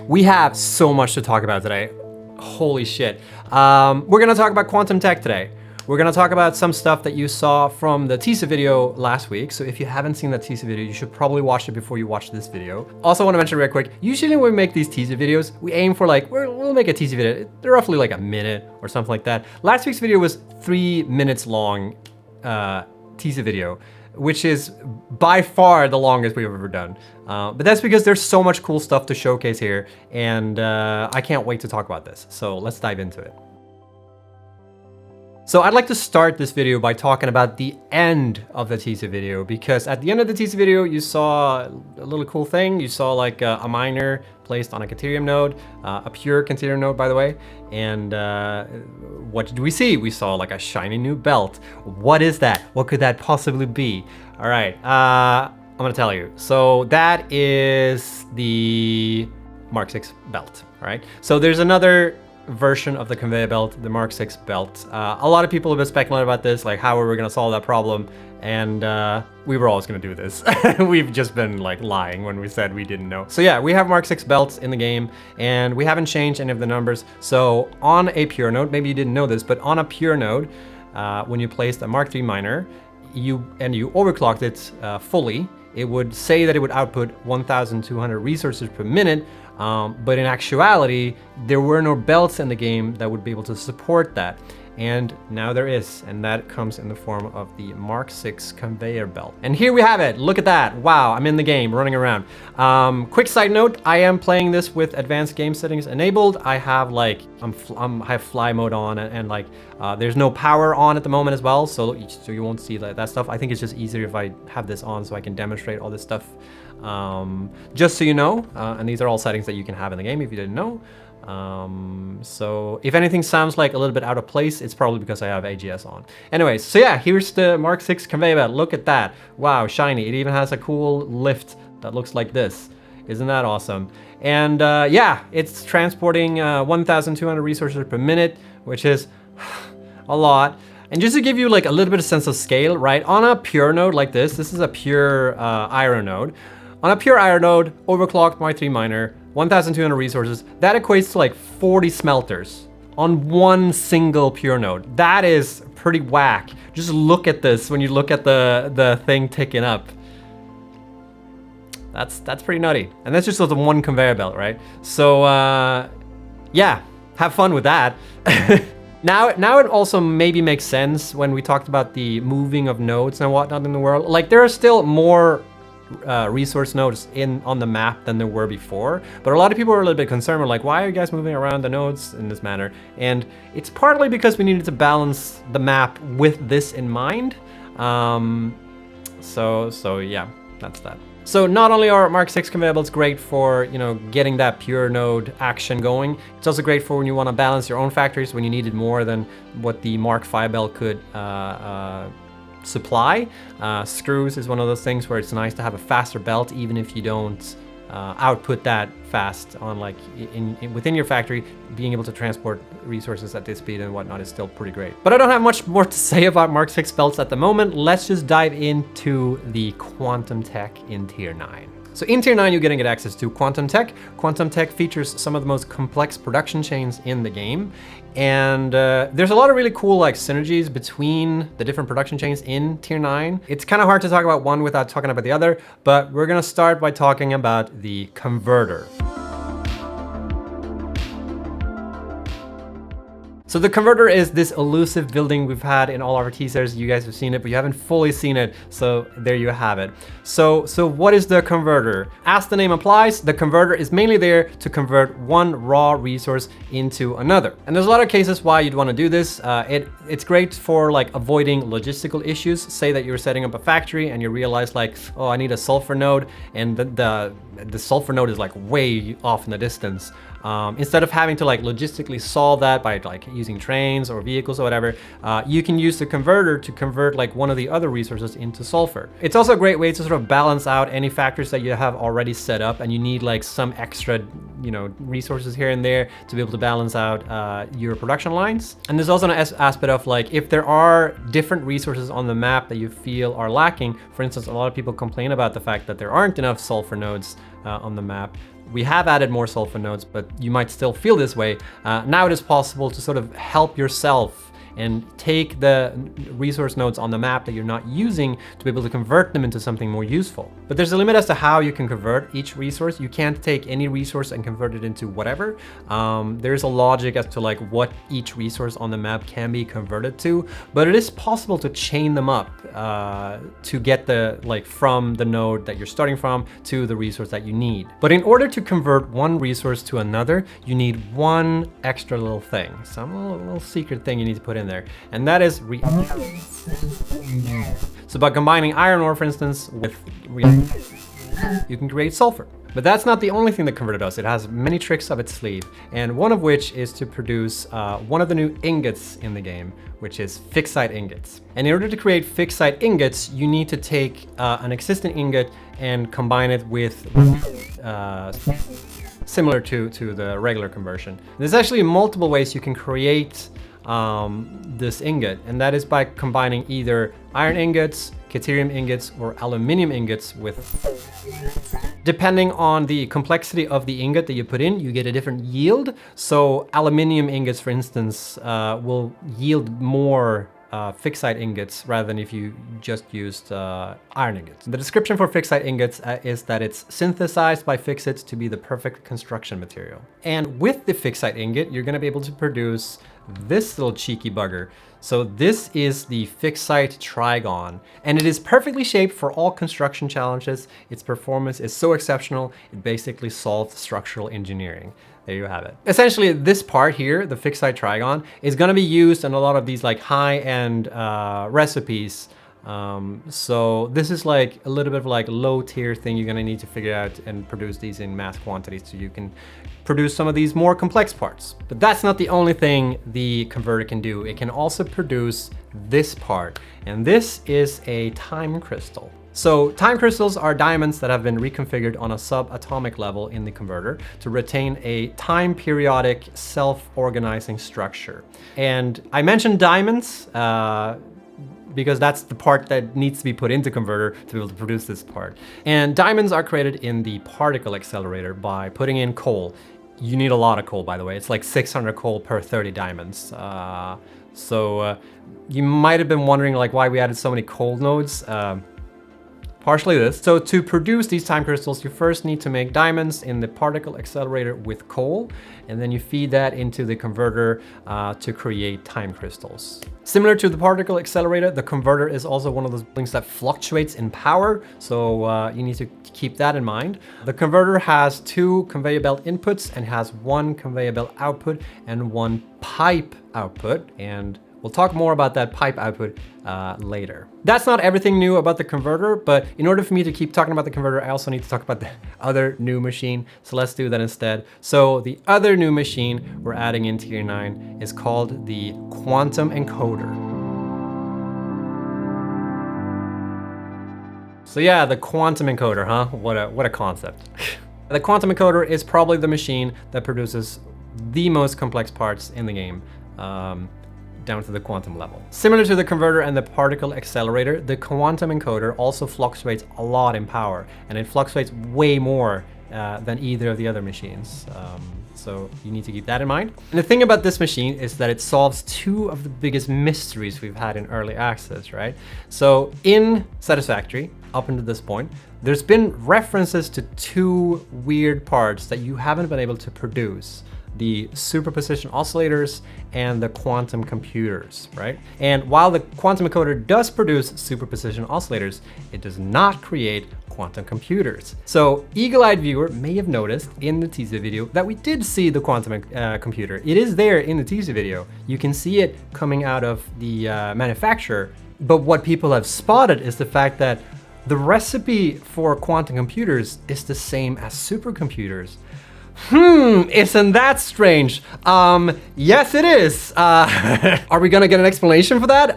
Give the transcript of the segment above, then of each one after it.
We have so much to talk about today. Holy shit. We're gonna talk about quantum tech today. We're gonna talk about some stuff that you saw from the teaser video last week. So if you haven't seen that teaser video, you should probably watch it before you watch this video. Also want to mention real quick, usually when we make these teaser videos, we aim for like, we'll make a teaser video. They're roughly like a minute or something like that. Last week's video was 3 minutes long teaser video, which is by far the longest we've ever done. But that's because there's so much cool stuff to showcase here, and I can't wait to talk about this. So let's dive into it. So I'd like to start this video by talking about the end of the teaser video, because at the end of the teaser video, you saw a little cool thing. You saw like a miner placed on a Conveyor node, a pure Conveyor node, by the way. And what did we see? We saw like a shiny new belt. What is that? What could that possibly be? All right, I'm gonna tell you. So that is the Mark 6 belt, all right? So there's another version of the conveyor belt, the Mark 6 belt. A lot of people have been speculating about this, like how are we gonna solve that problem? And we were always gonna do this. We've just been like lying when we said we didn't know. So yeah, we have Mark 6 belts in the game, and we haven't changed any of the numbers. So on a pure node, maybe you didn't know this, but on a pure node, when you placed a Mark 3 miner, you overclocked it fully, it would say that it would output 1,200 resources per minute, but in actuality, there were no belts in the game that would be able to support that. And now there is, and that comes in the form of the Mark 6 conveyor belt. And here we have it, look at that. Wow, I'm in the game, running around. Quick side note, I am playing this with advanced game settings enabled. I have like, I have fly mode on, and like, there's no power on at the moment as well, so you won't see that stuff. I think it's just easier if I have this on so I can demonstrate all this stuff. Just so you know, and these are all settings that you can have in the game if you didn't know. So if anything sounds like a little bit out of place, it's probably because I have AGS on. Anyways, so yeah, here's the Mark 6 conveyor belt. Look at that. Wow, shiny. It even has a cool lift that looks like this. Isn't that awesome? And yeah, it's transporting 1,200 resources per minute, which is a lot. And just to give you like a little bit of sense of scale, right? On a pure node like this is a pure iron node. On a pure iron node, overclocked Mark 3 miner, 1,200 resources, that equates to like 40 smelters on one single pure node. That is pretty whack. Just look at this when you look at the thing ticking up. That's pretty nutty. And that's just the one conveyor belt, right? So yeah, have fun with that. Now it also maybe makes sense when we talked about the moving of nodes and whatnot in the world. Like there are still more resource nodes on the map than there were before, but a lot of people are a little bit concerned. We're like, why are you guys moving around the nodes in this manner? And it's partly because we needed to balance the map with this in mind. So yeah, that's that. So not only are Mark 6 conveyor belts great for, you know, getting that pure node action going, it's also great for when you want to balance your own factories, when you needed more than what the Mark 5 belt could supply. Screws is one of those things where it's nice to have a faster belt, even if you don't output that fast on like within your factory. Being able to transport resources at this speed and whatnot is still pretty great. But I don't have much more to say about Mark 6 belts at the moment. Let's just dive into the quantum tech in tier 9. So in tier 9, you're gonna get access to quantum tech. Quantum tech features some of the most complex production chains in the game. And there's a lot of really cool like synergies between the different production chains in tier 9. It's kind of hard to talk about one without talking about the other, but we're gonna start by talking about the converter. So the converter is this elusive building we've had in all our teasers. You guys have seen it, but you haven't fully seen it. So there you have it. So what is the converter? As the name implies, the converter is mainly there to convert one raw resource into another. And there's a lot of cases why you'd want to do this. It's great for like avoiding logistical issues. Say that you're setting up a factory and you realize like, oh, I need a sulfur node, and the sulfur node is like way off in the distance. Instead of having to like logistically solve that by like using trains or vehicles or whatever, you can use the converter to convert like one of the other resources into sulfur. It's also a great way to sort of balance out any factors that you have already set up and you need like some extra, you know, resources here and there to be able to balance out your production lines. And there's also an aspect of like, if there are different resources on the map that you feel are lacking, for instance, a lot of people complain about the fact that there aren't enough sulfur nodes on the map. we have added more sulfur nodes, but you might still feel this way. Now it is possible to sort of help yourself and take the resource nodes on the map that you're not using to be able to convert them into something more useful. But there's a limit as to how you can convert each resource. You can't take any resource and convert it into whatever. There's a logic as to like what each resource on the map can be converted to, but it is possible to chain them up to get the from the node that you're starting from to the resource that you need. But in order to convert one resource to another, you need one extra little thing, some little secret thing you need to put in there, and that is so by combining iron ore, for instance, with you can create sulfur. But that's not the only thing that converter does. It has many tricks up its sleeve, and one of which is to produce one of the new ingots in the game, which is Ficsite ingots. And in order to create Ficsite ingots, you need to take an existing ingot and combine it with similar to the regular conversion. There's actually multiple ways you can create this ingot, and that is by combining either iron ingots, caterium ingots, or aluminium ingots with... Depending on the complexity of the ingot that you put in, you get a different yield. So aluminium ingots, for instance, will yield more Ficsite ingots rather than if you just used iron ingots. The description for Ficsite ingots is that it's synthesized by Ficsits to be the perfect construction material. And with the Ficsite ingot, you're gonna be able to produce this little cheeky bugger. So this is the Ficsite Trigon, and it is perfectly shaped for all construction challenges. Its performance is so exceptional, it basically solved structural engineering. There you have it. Essentially, this part here, the Ficsite Trigon, is gonna be used in a lot of these like high-end recipes. So this is like a little bit of like low tier thing you're gonna need to figure out and produce these in mass quantities so you can produce some of these more complex parts. But that's not the only thing the converter can do. It can also produce this part, and this is a time crystal. So time crystals are diamonds that have been reconfigured on a subatomic level in the converter to retain a time periodic self-organizing structure. And I mentioned diamonds because that's the part that needs to be put into converter to be able to produce this part. And diamonds are created in the particle accelerator by putting in coal. You need a lot of coal, by the way. It's like 600 coal per 30 diamonds. You might have been wondering like why we added so many coal nodes. Partially this. So to produce these time crystals, you first need to make diamonds in the particle accelerator with coal, and then you feed that into the converter to create time crystals. Similar to the particle accelerator, the converter is also one of those things that fluctuates in power, so you need to keep that in mind. The converter has 2 conveyor belt inputs and has 1 conveyor belt output and 1 pipe output, and we'll talk more about that pipe output later. That's not everything new about the converter, but in order for me to keep talking about the converter, I also need to talk about the other new machine. So let's do that instead. So the other new machine we're adding in Tier 9 is called the Quantum Encoder. So yeah, the Quantum Encoder, huh? What a concept. The Quantum Encoder is probably the machine that produces the most complex parts in the game. Down to the quantum level. Similar to the converter and the particle accelerator, the quantum encoder also fluctuates a lot in power, and it fluctuates way more than either of the other machines. So you need to keep that in mind. And the thing about this machine is that it solves 2 of the biggest mysteries we've had in early access, right? So in Satisfactory, up until this point, there's been references to 2 weird parts that you haven't been able to produce: the superposition oscillators and the quantum computers, right? And while the quantum encoder does produce superposition oscillators, it does not create quantum computers. So eagle-eyed viewer may have noticed in the teaser video that we did see the quantum computer. It is there in the teaser video. You can see it coming out of the manufacturer, but what people have spotted is the fact that the recipe for quantum computers is the same as supercomputers. Isn't that strange? Yes it is. Are we gonna get an explanation for that?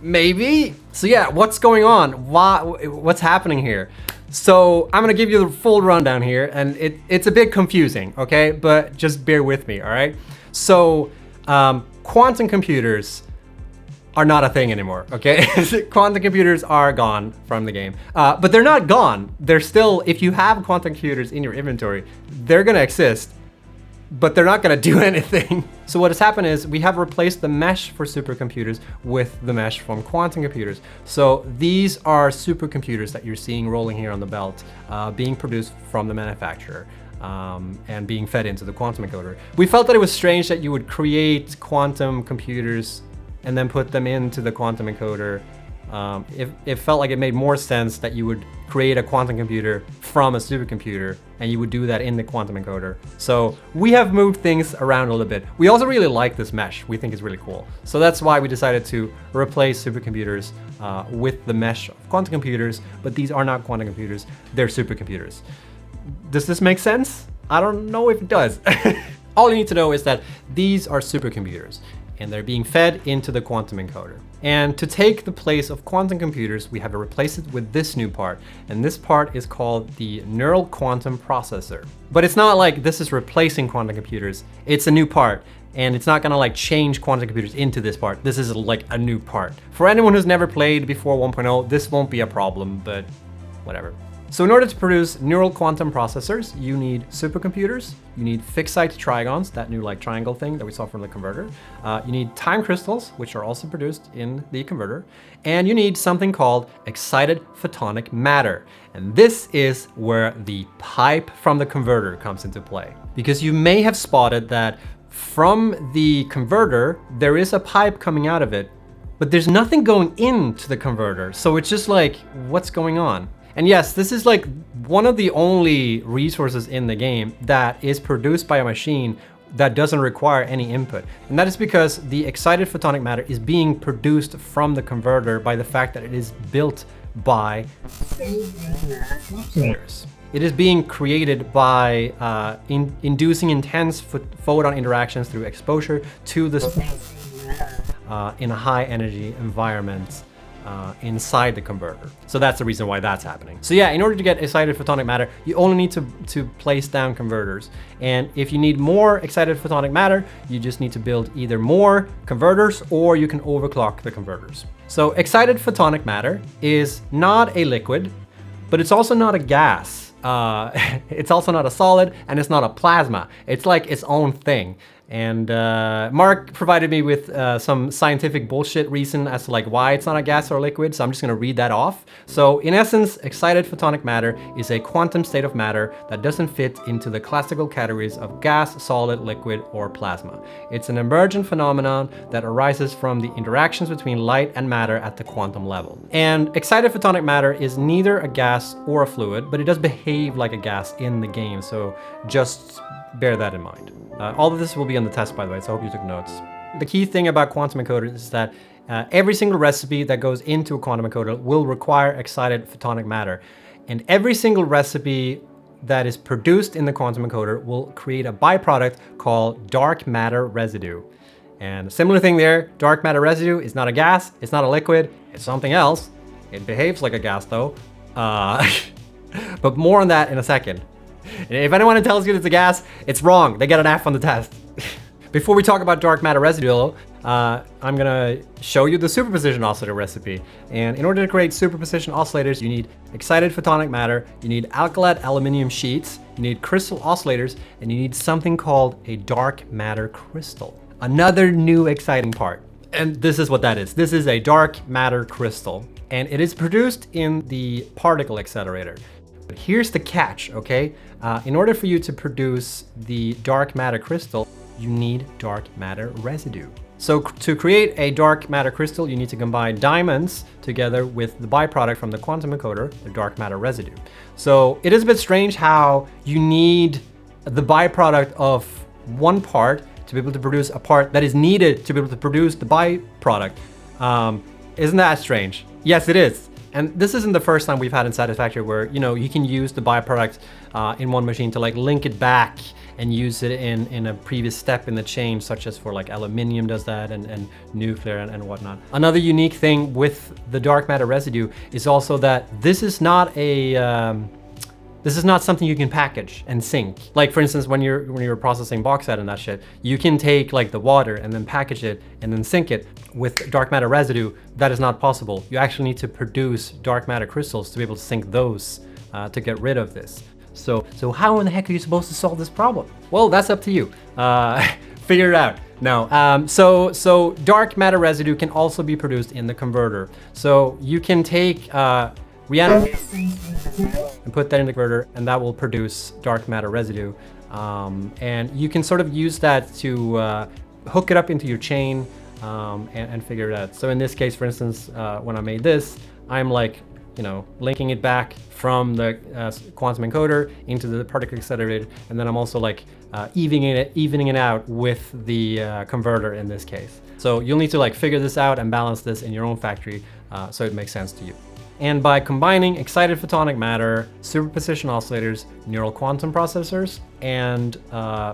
Maybe. So yeah, what's going on? What's happening here? So I'm gonna give you the full rundown here, and it's a bit confusing, okay? But just bear with me, all right? So quantum computers are not a thing anymore, okay? Quantum computers are gone from the game. But they're not gone. They're still, if you have quantum computers in your inventory, they're gonna exist, but they're not gonna do anything. So what has happened is we have replaced the mesh for supercomputers with the mesh from quantum computers. So these are supercomputers that you're seeing rolling here on the belt, being produced from the manufacturer. And being fed into the quantum encoder. We felt that it was strange that you would create quantum computers and then put them into the quantum encoder. It felt like it made more sense that you would create a quantum computer from a supercomputer and you would do that in the quantum encoder. So we have moved things around a little bit. We also really like this mesh. We think it's really cool. So that's why we decided to replace supercomputers with the mesh of quantum computers, but these are not quantum computers, they're supercomputers. Does this make sense? I don't know if it does. All you need to know is that these are supercomputers and they're being fed into the quantum encoder. And to take the place of quantum computers, we have to replace it with this new part. And this part is called the neural quantum processor. But it's not like this is replacing quantum computers. It's a new part. And it's not gonna like change quantum computers into this part. This is like a new part. For anyone who's never played before 1.0, this won't be a problem, but whatever. So in order to produce neural quantum processors, you need supercomputers, you need Ficsite trigons, that new like triangle thing that we saw from the converter. You need time crystals, which are also produced in the converter. And you need something called excited photonic matter. And this is where the pipe from the converter comes into play. Because you may have spotted that from the converter, there is a pipe coming out of it, but there's nothing going into the converter. So it's just like, what's going on? And yes, this is like one of the only resources in the game that is produced by a machine that doesn't require any input. And that is because the excited photonic matter is being produced from the converter by the fact that it is built by computers. It is being created by inducing intense photon interactions through exposure to the in a high energy environment. Inside the converter. So that's the reason why that's happening. So yeah, in order to get excited photonic matter, you only need to place down converters. And if you need more excited photonic matter, you just need to build either more converters or you can overclock the converters. So excited photonic matter is not a liquid, but it's also not a gas. It's also not a solid and it's not a plasma. It's like its own thing. And Mark provided me with some scientific bullshit reason as to like why it's not a gas or a liquid, so I'm just gonna read that off. So in essence, excited photonic matter is a quantum state of matter that doesn't fit into the classical categories of gas, solid, liquid, or plasma. It's an emergent phenomenon that arises from the interactions between light and matter at the quantum level. And excited photonic matter is neither a gas or a fluid, but it does behave like a gas in the game, so just bear that in mind. All of this will be on the test, by the way, so I hope you took notes. The key thing about quantum encoders is that every single recipe that goes into a quantum encoder will require excited photonic matter. And every single recipe that is produced in the quantum encoder will create a byproduct called dark matter residue. And similar thing there, dark matter residue is not a gas, it's not a liquid, it's something else. It behaves like a gas though. But more on that in a second. And if anyone tells you it's a gas, it's wrong. They get an F on the test. Before we talk about dark matter residue, I'm gonna show you the superposition oscillator recipe. And in order to create superposition oscillators, you need excited photonic matter, you need alkylate aluminum sheets, you need crystal oscillators, and you need something called a dark matter crystal. Another new exciting part. And this is what that is. This is a dark matter crystal, and it is produced in the particle accelerator. But here's the catch, okay? In order for you to produce the dark matter crystal, you need dark matter residue. So to create a dark matter crystal, you need to combine diamonds together with the byproduct from the quantum encoder, the dark matter residue. So it is a bit strange how you need the byproduct of one part to be able to produce a part that is needed to be able to produce the byproduct. Isn't that strange? Yes, it is. And this isn't the first time we've had in Satisfactory where, you know, you can use the byproduct in one machine to like link it back and use it in a previous step in the chain, such as for like aluminium does that and nuclear and whatnot. Another unique thing with the dark matter residue is also that this is not a This is not something you can package and sync. Like for instance, when you're processing bauxite and that shit, you can take like the water and then package it and then sync it. With dark matter residue, that is not possible. You actually need to produce dark matter crystals to be able to sync those to get rid of this. So how in the heck are you supposed to solve this problem? Well, that's up to you. Figure it out. No. So dark matter residue can also be produced in the converter. So you can take reanimate and put that in the converter, and that will produce dark matter residue. And you can sort of use that to hook it up into your chain and figure it out. So in this case, for instance, when I made this, I'm like, linking it back from the quantum encoder into the particle accelerator, and then I'm also like evening it out with the converter in this case. So you'll need to like figure this out and balance this in your own factory so it makes sense to you. And by combining excited photonic matter, superposition oscillators, neural quantum processors, and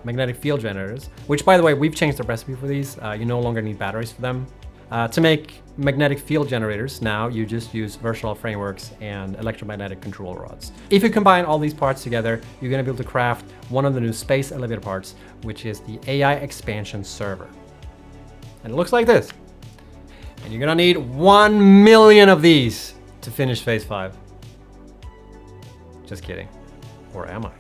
magnetic field generators, which by the way, we've changed the recipe for these. You no longer need batteries for them. To make magnetic field generators, now you just use versatile frameworks and electromagnetic control rods. If you combine all these parts together, you're gonna be able to craft one of the new space elevator parts, which is the AI expansion server. And it looks like this. And you're gonna need 1 million of these to finish phase 5. Just kidding. Or am I?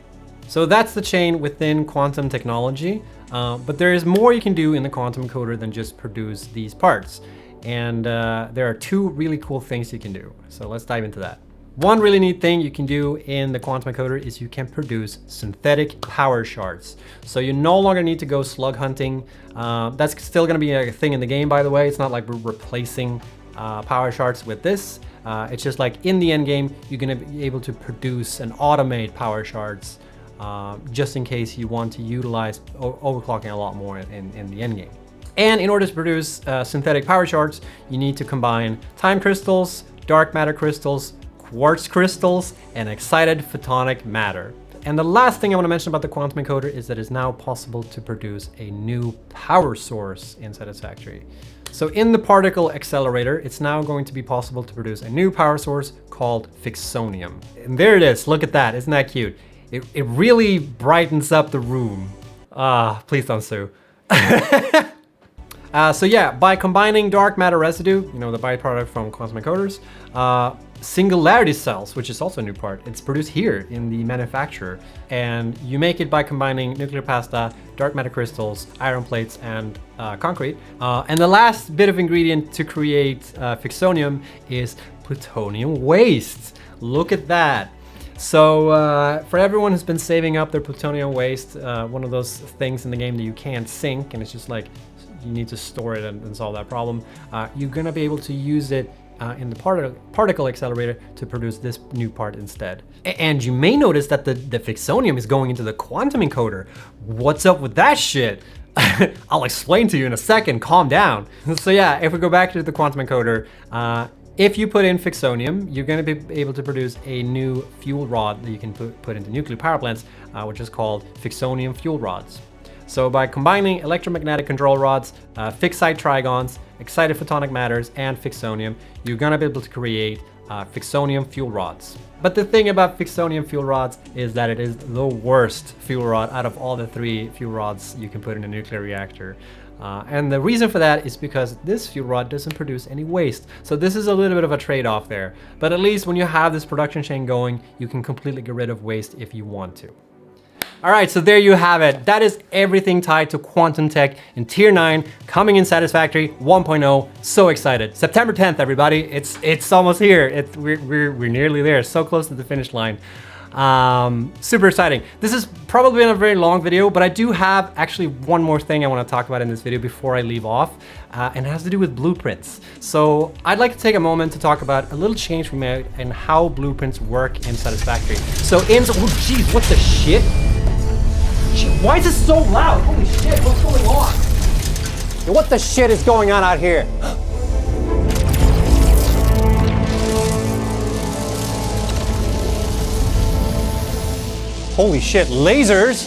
So that's the chain within quantum technology. But there is more you can do in the quantum encoder than just produce these parts. And there are 2 really cool things you can do. So let's dive into that. One really neat thing you can do in the quantum encoder is you can produce synthetic power shards. So you no longer need to go slug hunting. That's still gonna be a thing in the game, by the way. It's not like we're replacing power shards with this. It's just like in the end game, you're gonna be able to produce and automate power shards just in case you want to utilize overclocking a lot more in the end game. And in order to produce synthetic power shards, you need to combine time crystals, dark matter crystals, quartz crystals, and excited photonic matter. And the last thing I want to mention about the quantum encoder is that it's now possible to produce a new power source in Satisfactory. So in the particle accelerator, it's now going to be possible to produce a new power source called Ficsonium. And there it is, look at that, isn't that cute? It really brightens up the room. Please don't sue. So yeah, by combining dark matter residue, the byproduct from quantum encoders, singularity cells, which is also a new part, it's produced here in the manufacturer. And you make it by combining nuclear pasta, dark matter crystals, iron plates, and concrete. And the last bit of ingredient to create Ficsonium is plutonium waste. Look at that. So for everyone who's been saving up their plutonium waste, one of those things in the game that you can't sync, and it's just like you need to store it and solve that problem, you're gonna be able to use it in the particle accelerator to produce this new part instead. And you may notice that the Ficsonium is going into the quantum encoder. What's up with that shit? I'll explain to you in a second, calm down. So yeah, if we go back to the quantum encoder, if you put in Ficsonium, you're going to be able to produce a new fuel rod that you can put into nuclear power plants, which is called Ficsonium fuel rods. So by combining electromagnetic control rods, fixed site trigons, excited photonic matters, and Ficsonium, you're going to be able to create Ficsonium fuel rods. But the thing about Ficsonium fuel rods is that it is the worst fuel rod out of all the 3 fuel rods you can put in a nuclear reactor. And the reason for that is because this fuel rod doesn't produce any waste. So this is a little bit of a trade-off there. But at least when you have this production chain going, you can completely get rid of waste if you want to. All right, so there you have it. That is everything tied to quantum tech in Tier 9, coming in Satisfactory 1.0. So excited. September 10th, everybody. It's almost here. We're nearly there. So close to the finish line. Super exciting. This has probably been a very long video, but I do have actually one more thing I want to talk about in this video before I leave off, and it has to do with blueprints. So I'd like to take a moment to talk about a little change we made in how blueprints work in Satisfactory. So oh geez, what the shit? Why is this so loud? Holy shit, what's going on? What the shit is going on out here? Holy shit, lasers?